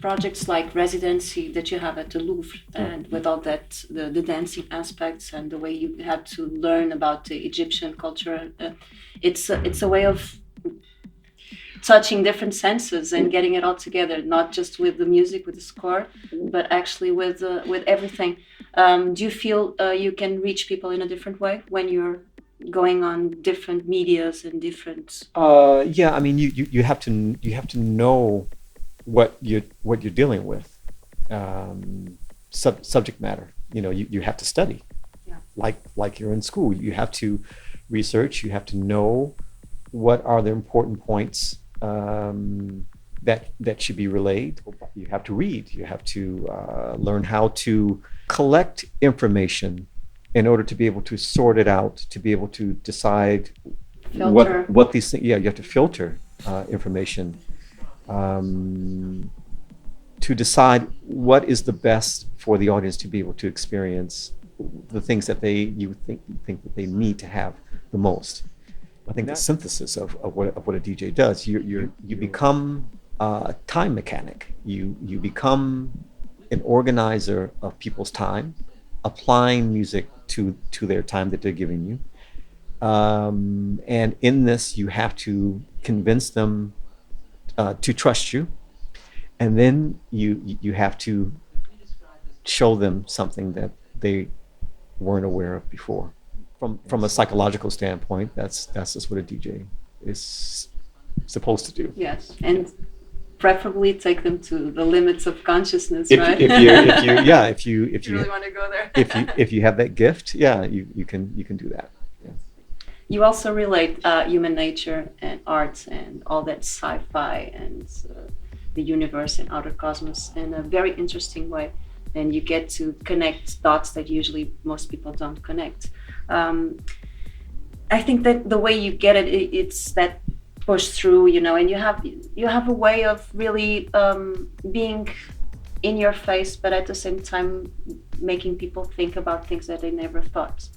projects like residency that you have at the Louvre, and with all that the dancing aspects and the way you have to learn about the Egyptian culture, it's a way of touching different senses and getting it all together, not just with the music, with the score, but actually with everything. Do you feel you can reach people in a different way when you're going on different medias and different? Yeah, I mean, you have to know what you're dealing with, subject matter. You know, you have to study, Yeah. like you're in school. You have to research. You have to know what are the important points that should be relayed. You have to read. You have to learn how to collect information in order to be able to sort it out, to be able to decide Filter. what these things. Yeah, you have to filter information to decide what is the best for the audience to be able to experience the things that you think that they need to have the most. I think the synthesis of what a DJ does, you become a time mechanic. You become an organizer of people's time, applying music to their time that they're giving you. And in this, you have to convince them to trust you, and then you have to show them something that they weren't aware of before. From a psychological standpoint, that's just what a DJ is supposed to do. Yes, and preferably take them to the limits of consciousness, If right? if you yeah, if you really want to go there. if you have that gift, yeah, you can do that. Yeah. You also relate human nature and art and all that sci-fi and the universe and outer cosmos in a very interesting way. And you get to connect dots that usually most people don't connect. I think that the way you get it, it's that push through, you know, and you have a way of really being in your face, but at the same time making people think about things that they never thought.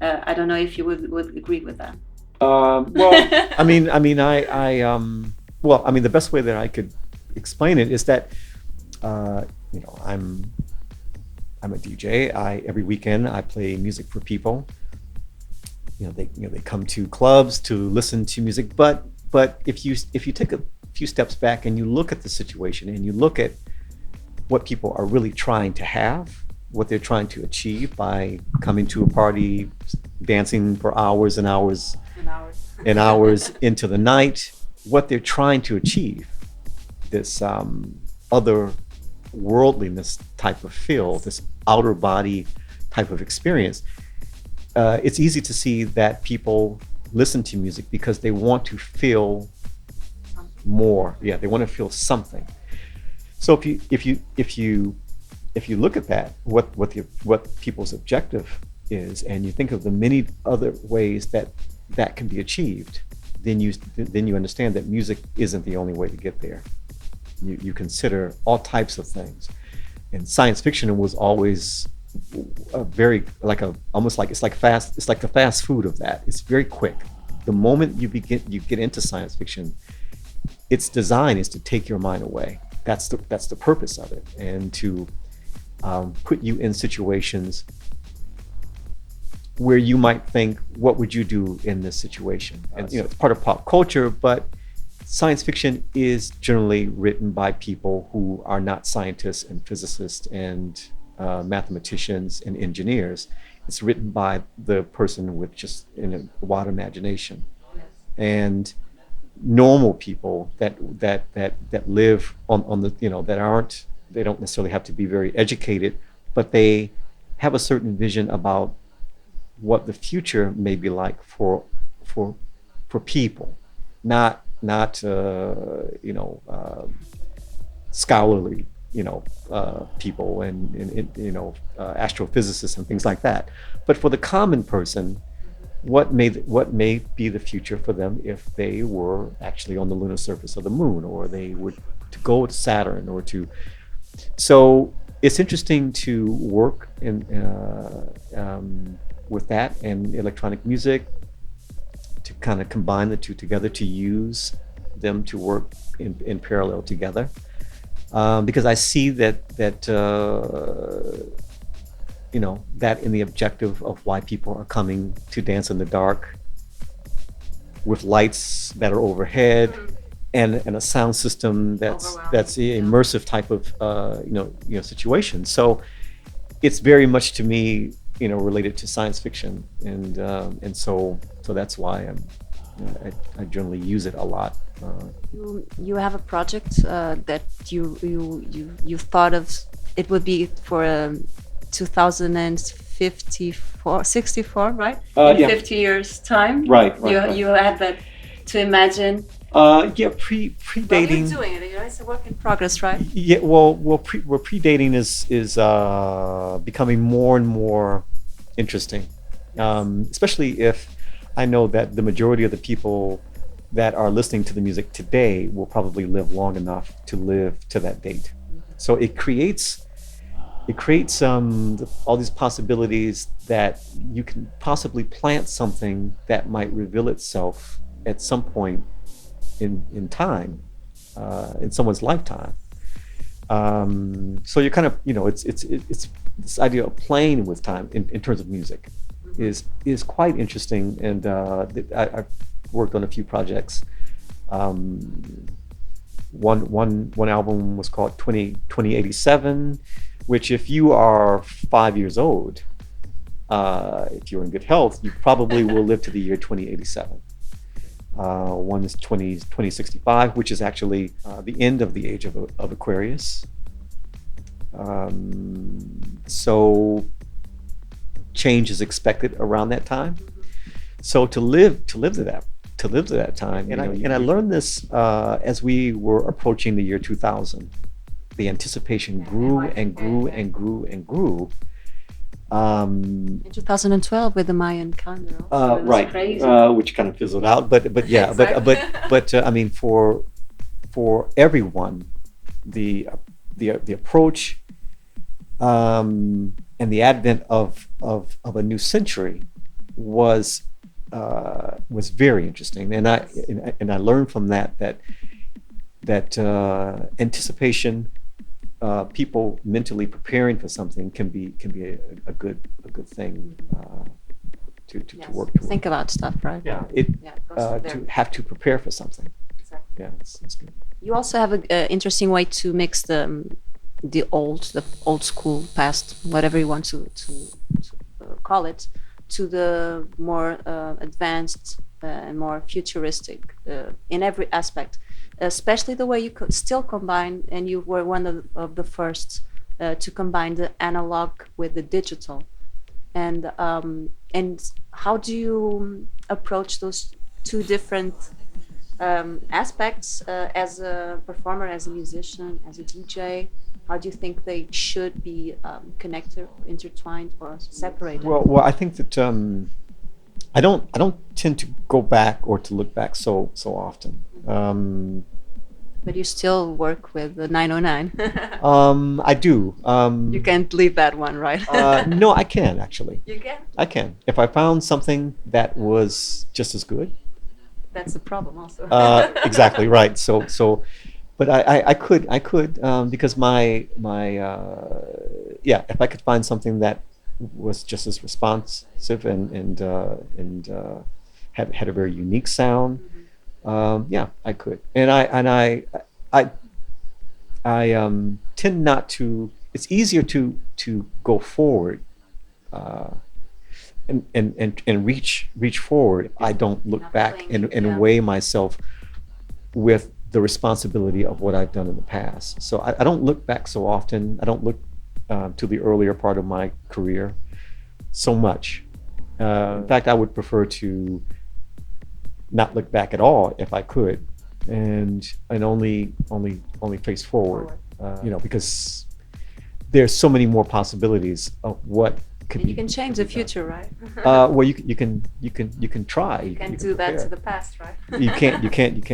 I don't know if you would agree with that. Well, I mean, well, I mean, the best way that I could explain it is that, you know, I'm a DJ. Every weekend I play music for people. You know, they come to clubs to listen to music. But if you take a few steps back and you look at the situation and you look at what people are really trying to have, what they're trying to achieve by coming to a party, dancing for hours and hours and hours into the night, what they're trying to achieve, this other worldliness type of feel, this outer body type of experience. It's easy to see that people listen to music because they want to feel more. Yeah, they want to feel something. So if you look at that, what people's objective is, and you think of the many other ways that can be achieved, then you understand that music isn't the only way to get there. You consider all types of things, and science fiction was always a very almost like it's like the fast food of that. It's very quick. The moment you get into science fiction, its design is to take your mind away. That's the purpose of it, and to put you in situations where you might think, what would you do in this situation? And you know, it's part of pop culture, but science fiction is generally written by people who are not scientists and physicists and mathematicians and engineers. It's written by the person with just a wild imagination. And normal people that live on the, you know, they don't necessarily have to be very educated, but they have a certain vision about what the future may be like for people, not scholarly, people and astrophysicists and things like that, but for the common person, what may be the future for them if they were actually on the lunar surface of the moon, or they were to go to Saturn, or to. So it's interesting to work with that and electronic music, to kind of combine the two together, to use them to work in parallel together. because I see that you know, that in the objective of why people are coming to dance in the dark with lights that are overhead and a sound system that's the immersive type of situation. So it's very much to me, you know, related to science fiction, and so that's why I generally use it a lot. You have a project that you thought of. It would be for 2054, 64, right? In Yeah. 50 years time. Right. You had that to imagine. Yeah, predating. Well, you're doing it. You know, it's a work in progress, right? Yeah, predating is becoming more and more interesting, especially if I know that the majority of the people that are listening to the music today will probably live long enough to live to that date. So it creates all these possibilities that you can possibly plant something that might reveal itself at some point in time, in someone's lifetime. So you're kind of, you know, it's this idea of playing with time in terms of music is quite interesting, and I've worked on a few projects. One album was called 2087, which if you are 5 years old, if you're in good health, you probably will live to the year 2087. One is 2065, which is actually the end of the age of Aquarius. So change is expected around that time. So to live to that time, and I learned this as we were approaching the year 2000. The anticipation grew and grew and grew and grew. In 2012 with the Mayan calendar. Right, which kind of fizzled out, but yeah, exactly. but I mean, for everyone, the approach and the advent of a new century was very interesting, and I learned from that anticipation. People mentally preparing for something can be a good thing to work towards. Think about stuff, right? Yeah, to have to prepare for something. Exactly. Yeah, it's good. You also have an interesting way to mix the old school past, whatever you want to call it, to the more advanced and more futuristic in every aspect. Especially the way you could still combine, and you were one of the first to combine the analog with the digital. And how do you approach those two different aspects as a performer, as a musician, as a DJ? How do you think they should be connected, intertwined, or separated? Well, I think that I don't tend to go back or to look back so often. But you still work with the 909. I do. You can't leave that one, right? No, I can actually. You can? I can. If I found something that was just as good. That's the problem also. Exactly, right. So, but I could because my if I could find something that was just as responsive and had a very unique sound. I could, and I tend not to. It's easier to go forward, and reach forward. I don't look back and weigh myself with the responsibility of what I've done in the past. So I don't look back so often. I don't look to the earlier part of my career so much. In fact, I would prefer to not look back at all if I could, and only face forward. Because there's so many more possibilities of what could be. You can change the future, right? Well, you can try. You can do that to the past, right? You can't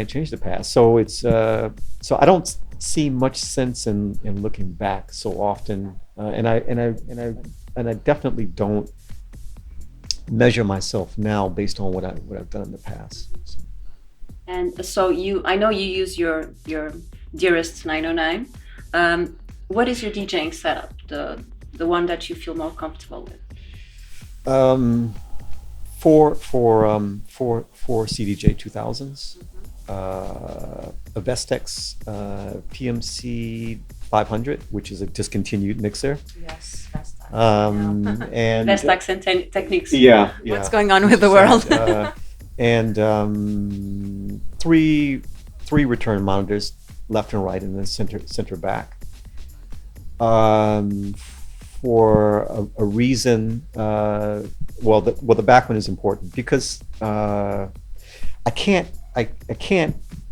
change the past. So it's so I don't see much sense in looking back so often, and I definitely don't measure myself now based on what I've done in the past. So. And so I know you use your dearest 909, What is your DJing setup? The one that you feel more comfortable with? Um, for CDJ 2000s, a Vestex PMC 500, which is a discontinued mixer. Yes, Vestax. And Vestax and Techniques. yeah, What's going on with the world? And three return monitors, left and right, and then center back. For a reason, the back one is important because I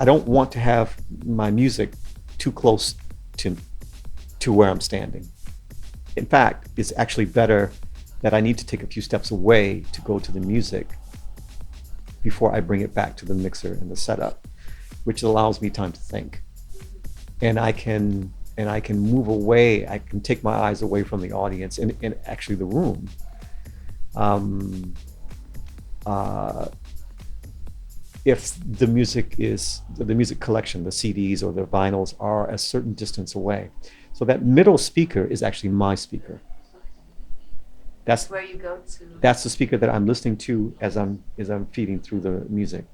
don't want to have my music too close to where I'm standing. In fact, it's actually better that I need to take a few steps away to go to the music before I bring it back to the mixer and the setup, which allows me time to think. And I can move away, I can take my eyes away from the audience and actually the room. If the music collection, the CDs or the vinyls are a certain distance away. So that middle speaker is actually my speaker. That's where you go to. That's the speaker that I'm listening to as I'm feeding through the music.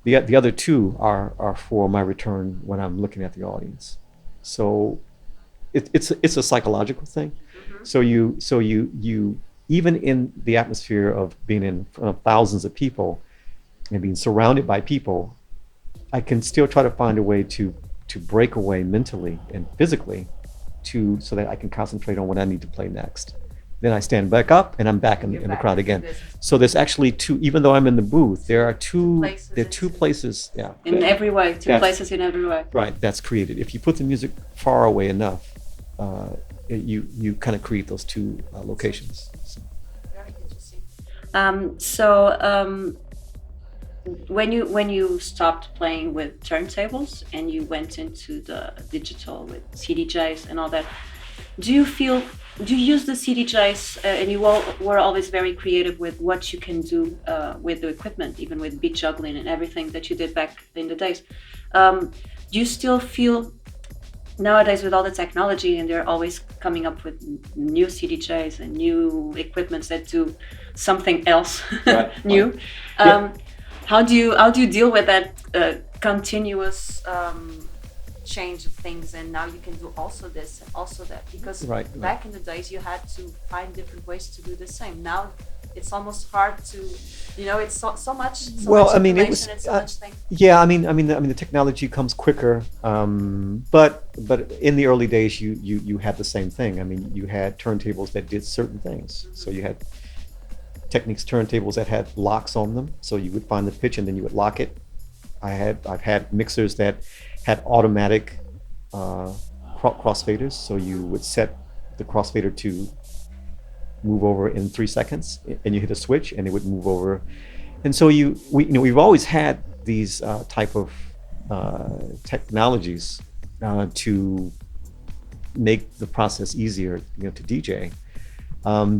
The other two are for my return when I'm looking at the audience. So it's a psychological thing. Mm-hmm. So you even in the atmosphere of being in front of thousands of people and being surrounded by people, I can still try to find a way to break away mentally and physically so that I can concentrate on what I need to play next. Then I stand back up and I'm back in the crowd again. So there's actually two, even though I'm in the booth, there are two places, yeah. In every way, two places in every way. Right, that's created. If you put the music far away enough, you kind of create those two locations. So. Very interesting. When you stopped playing with turntables and you went into the digital with CDJs and all that, do you use the CDJs and you all were always very creative with what you can do with the equipment, even with beat juggling and everything that you did back in the days? Do you still feel nowadays with all the technology and they're always coming up with new CDJs and new equipments that do something else new? Yeah. How do you deal with that continuous change of things, and now you can do also this and also that, because back in the days you had to find different ways to do the same. Now it's almost hard to, it's so much information and so much things. Yeah, I mean the technology comes quicker, but in the early days you had the same thing. I mean, you had turntables that did certain things. So you had Technics turntables that had locks on them, so you would find the pitch and then you would lock it. I've had mixers that had automatic crossfaders, so you would set the crossfader to move over in 3 seconds, and you hit a switch and it would move over. And so we've always had these type of technologies to make the process easier, to DJ.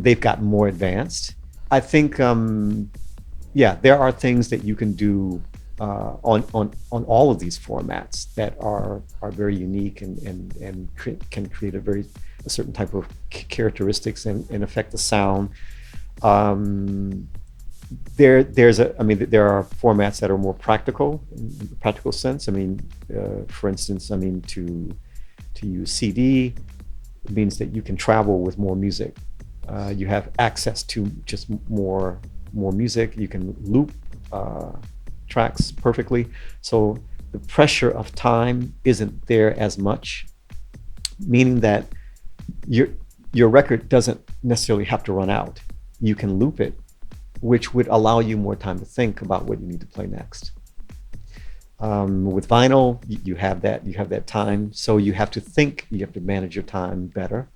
They've gotten more advanced. I think, there are things that you can do on all of these formats that are very unique and can create a certain type of characteristics and affect the sound. There are formats that are more practical in the practical sense. I mean, for instance, to use CD means that you can travel with more music. You have access to just more music. You can loop tracks perfectly. So the pressure of time isn't there as much, meaning that your record doesn't necessarily have to run out. You can loop it, which would allow you more time to think about what you need to play next. With vinyl, you have that time, so you have to think, you have to manage your time better.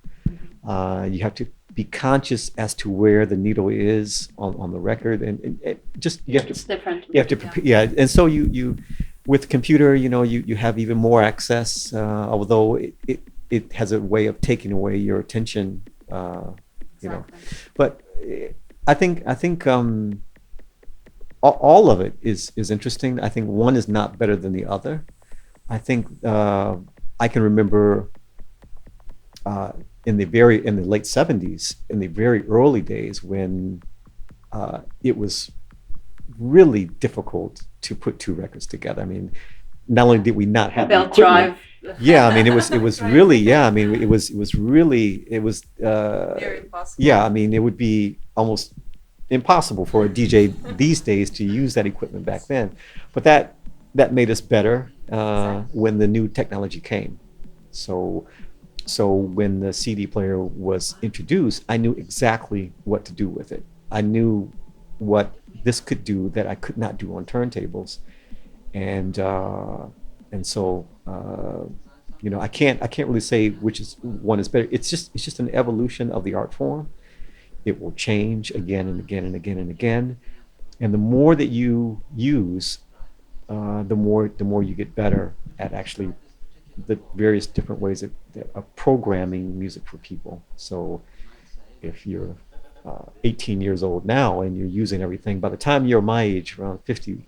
You have to be conscious as to where the needle is on the record, and it's different. You have to prepare, and so you with computer, you have even more access, although it has a way of taking away your attention, Exactly. But I think all of it is interesting. I think one is not better than the other. I think I can remember in the late '70s, in the very early days when it was really difficult to put two records together. I mean, not only did we not have the Belt equipment, drive. yeah, I mean, it was Right. really, yeah, I mean, it was really, it was, Near impossible. yeah, I mean, it would be almost impossible for a DJ these days to use that equipment back then. But that made us better when the new technology came. So when the CD player was introduced, I knew exactly what to do with it. I knew what this could do that I could not do on turntables, and so I can't really say which is one is better. It's just an evolution of the art form. It will change again and again and again and again, and the more that you use, the more you get better at actually the various different ways of programming music for people. So if you're 18 years old now and you're using everything, by the time you're my age, around 50,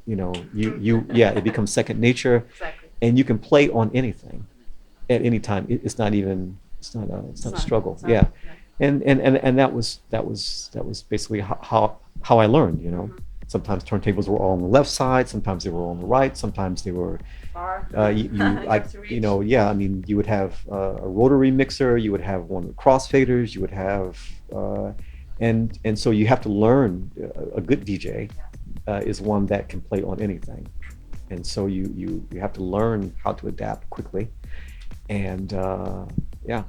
yeah, it becomes second nature, Exactly. and you can play on anything at any time. It's not a struggle. It's not- Yeah, and that was basically how I learned. Sometimes turntables were all on the left side, sometimes they were on the right, sometimes they were Far. you You have to reach. yeah, I mean, you would have a rotary mixer, you would have one with crossfaders, you would have and so you have to learn. A good DJ is one that can play on anything, and so you have to learn how to adapt quickly, and yeah.